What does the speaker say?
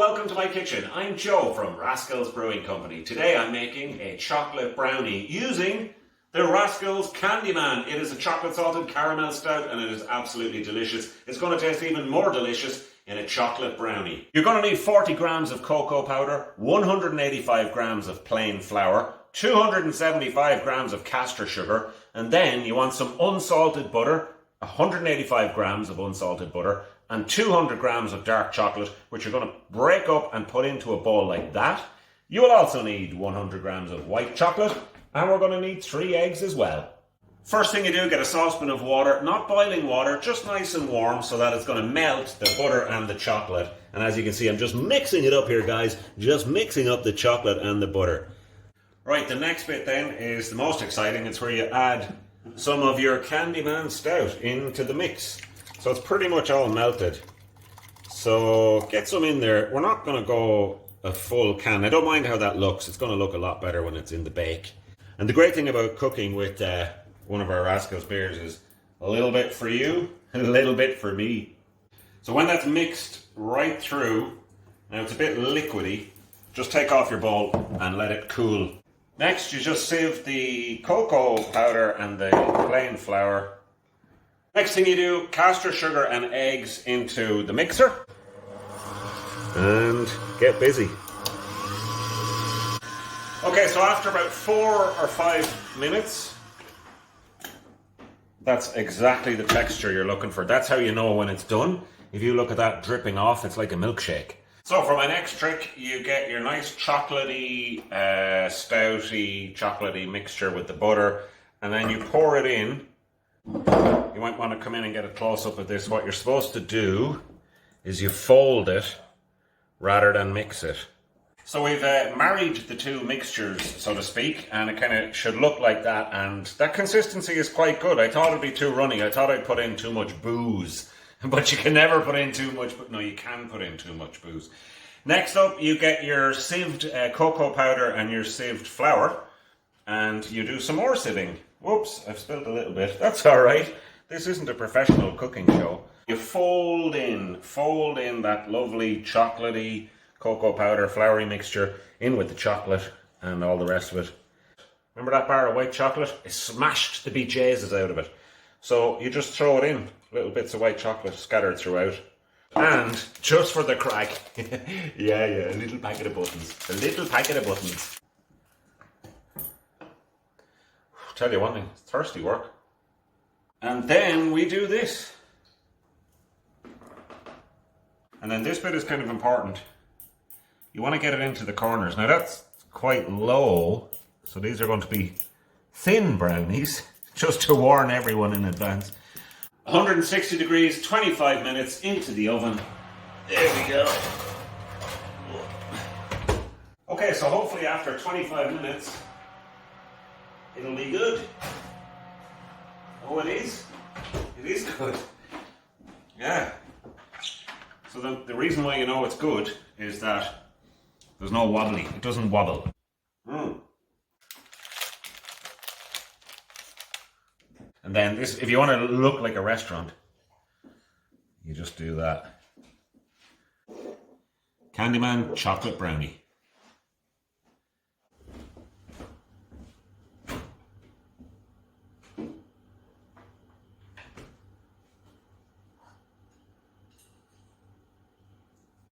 welcome to my kitchen. I'm Joe from Rascals Brewing Company. Today I'm making a chocolate brownie using the Rascals Candyman. It is a chocolate salted caramel stout and it is absolutely delicious. It's going to taste even more delicious in a chocolate brownie. You're going to need 40 grams of cocoa powder, 185 grams of plain flour, 275 grams of caster sugar, and then you want some unsalted butter, 185 grams of unsalted butter, and 200 grams of dark chocolate, which you're going to break up and put into a bowl like that. You will also need 100 grams of white chocolate, and we're going to need 3 eggs as well. First thing you do, get a saucepan of water, not boiling water, just nice and warm so that it's going to melt the butter and the chocolate. And as you can see, I'm just mixing it up here, guys. Just mixing up the chocolate and the butter. Right, the next bit then is the most exciting. It's where you add some of your Candyman stout into the mix. So it's pretty much all melted. So get some in there. We're not going to go a full can. I don't mind how that looks. It's going to look a lot better when it's in the bake. And the great thing about cooking with one of our Rascals beers is a little bit for you, a little bit for me. So when that's mixed right through, now it's a bit liquidy, just take off your bowl and let it cool. Next, you just sieve the cocoa powder and the plain flour. Next thing you do, caster sugar and eggs into the mixer and get busy. Okay, so after about 4 or 5 minutes, that's exactly the texture you're looking for. That's how you know when it's done. If you look at that dripping off, it's like a milkshake. So for my next trick, you get your nice chocolatey, stouty, chocolatey mixture with the butter, and then you pour it in. You might want to come in and get a close-up of this. What you're supposed to do is you fold it rather than mix it. So we've married the two mixtures, so to speak, and it kind of should look like that, and that consistency is quite good. I thought it'd be too runny. I thought I'd put in too much booze, but you can never put in too much. No, you can put in too much booze. Next up, you get your sieved cocoa powder and your sieved flour, and you do some more sieving. Whoops, I've spilled a little bit. That's all right. This isn't a professional cooking show. You fold in that lovely chocolatey cocoa powder, floury mixture in with the chocolate and all the rest of it. Remember that bar of white chocolate? It smashed the BJ's out of it. So you just throw it in, little bits of white chocolate scattered throughout. And just for the crack, yeah, a little packet of buttons. A little packet of buttons. Tell you one thing, it's thirsty work. And then we do this. And then this bit is kind of important. You want to get it into the corners. Now that's quite low, so these are going to be thin brownies, just to warn everyone in advance. 160 degrees, 25 minutes into the oven. There we go. Okay, so hopefully after 25 minutes, it'll be good. Oh, it is? It is good. Yeah. So the reason why you know it's good is that there's no wobbly. It doesn't wobble. And then this, if you want to look like a restaurant, you just do that. Candyman chocolate brownie.